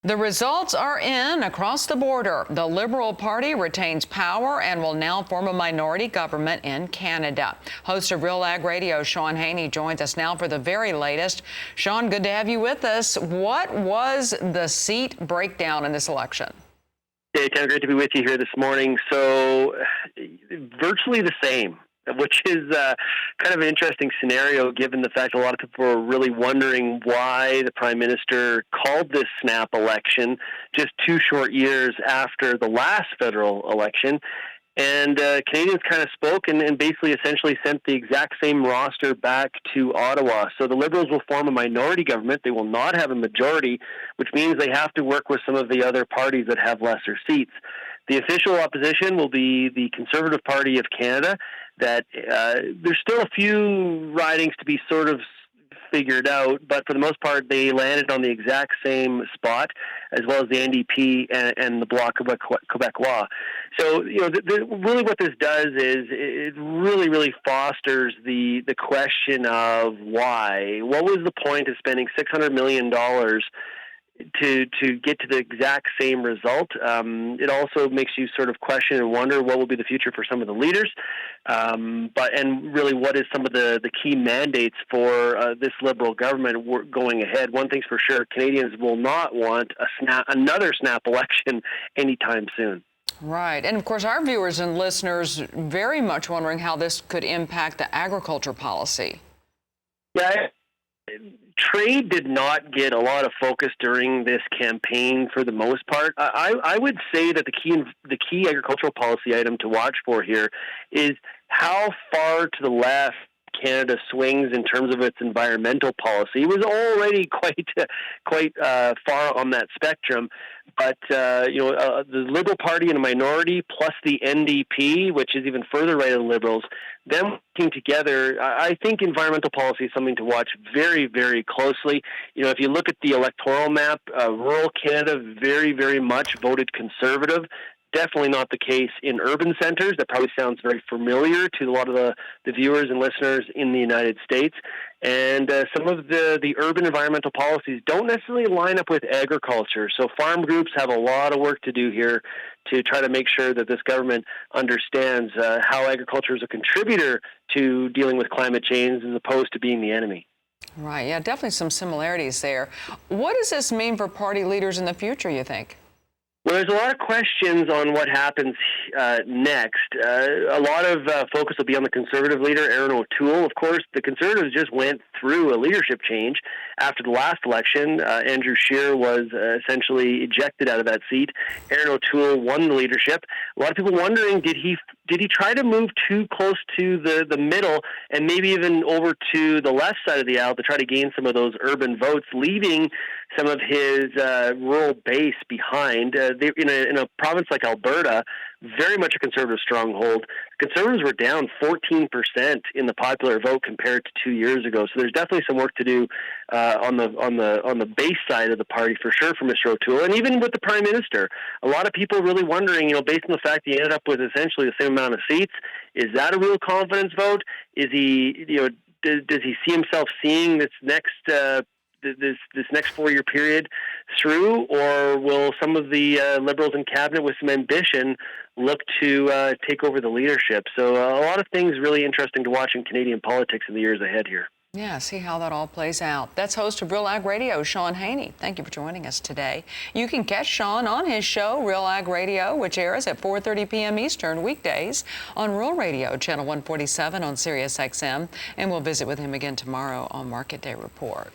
The results are in across the border. The Liberal Party retains power and will now form a minority government in Canada. Host of Real Ag Radio, Shaun Haney, joins us now for the very latest. Shaun, good to have you with us. What was the seat breakdown in this election? Hey, Ken, great to be with you here this morning. So, virtually the same, which is kind of an interesting scenario given the fact a lot of people are really wondering why the Prime Minister called this snap election just 2 short years after the last federal election. And Canadians kind of spoke and basically essentially sent the exact same roster back to Ottawa. So the Liberals will form a minority government. They will not have a majority, which means they have to work with some of the other parties that have lesser seats. The official opposition will be the Conservative Party of Canada. That there's still a few ridings to be sort of figured out, but for the most part, they landed on the exact same spot, as well as the NDP and the Bloc Québécois. So, really what this does is it really fosters the question of why. What was the point of spending $600 million to get to the exact same result? It also makes you sort of question and wonder what will be the future for some of the leaders, and really what is some of the key mandates for this Liberal government going ahead. One thing's for sure, Canadians will not want another snap election anytime soon. Right. And of course, our viewers and listeners very much wondering how this could impact the agriculture policy. Yeah. Trade did not get a lot of focus during this campaign for the most part. I would say that the key agricultural policy item to watch for here is how far to the left Canada swings in terms of its environmental policy. It was already quite far on that spectrum, but the Liberal Party in a minority plus the NDP, which is even further right of the Liberals, them working together, I think environmental policy is something to watch very, very closely. If you look at the electoral map, rural Canada very much voted Conservative. Definitely not the case in urban centers. That probably sounds very familiar to a lot of the viewers and listeners in the United States. And some of the urban environmental policies don't necessarily line up with agriculture. So farm groups have a lot of work to do here to try to make sure that this government understands how agriculture is a contributor to dealing with climate change as opposed to being the enemy. Right. Yeah, definitely some similarities there. What does this mean for party leaders in the future, you think? Well, there's a lot of questions on what happens next. A lot of focus will be on the Conservative leader, Erin O'Toole. Of course, the Conservatives just went through a leadership change after the last election. Andrew Scheer was essentially ejected out of that seat. Erin O'Toole won the leadership. A lot of people wondering, did he try to move too close to the middle and maybe even over to the left side of the aisle to try to gain some of those urban votes, leaving some of his rural base behind? In a province like Alberta, very much a Conservative stronghold. Conservatives were down 14% in the popular vote compared to 2 years ago. So there's definitely some work to do on the base side of the party for sure for Mr. O'Toole, and even with the Prime Minister. A lot of people really wondering, based on the fact he ended up with essentially the same amount of seats, is that a real confidence vote? Is he, does he see himself seeing this next this next 4-year period through, or will some of the Liberals in cabinet with some ambition look to take over the leadership? So a lot of things really interesting to watch in Canadian politics in the years ahead here. Yeah, see how that all plays out. That's host of Real Ag Radio, Shaun Haney. Thank you for joining us today. You can catch Shaun on his show, Real Ag Radio, which airs at 4:30 p.m. Eastern weekdays on Rural Radio, channel 147 on Sirius XM, and we'll visit with him again tomorrow on Market Day Report.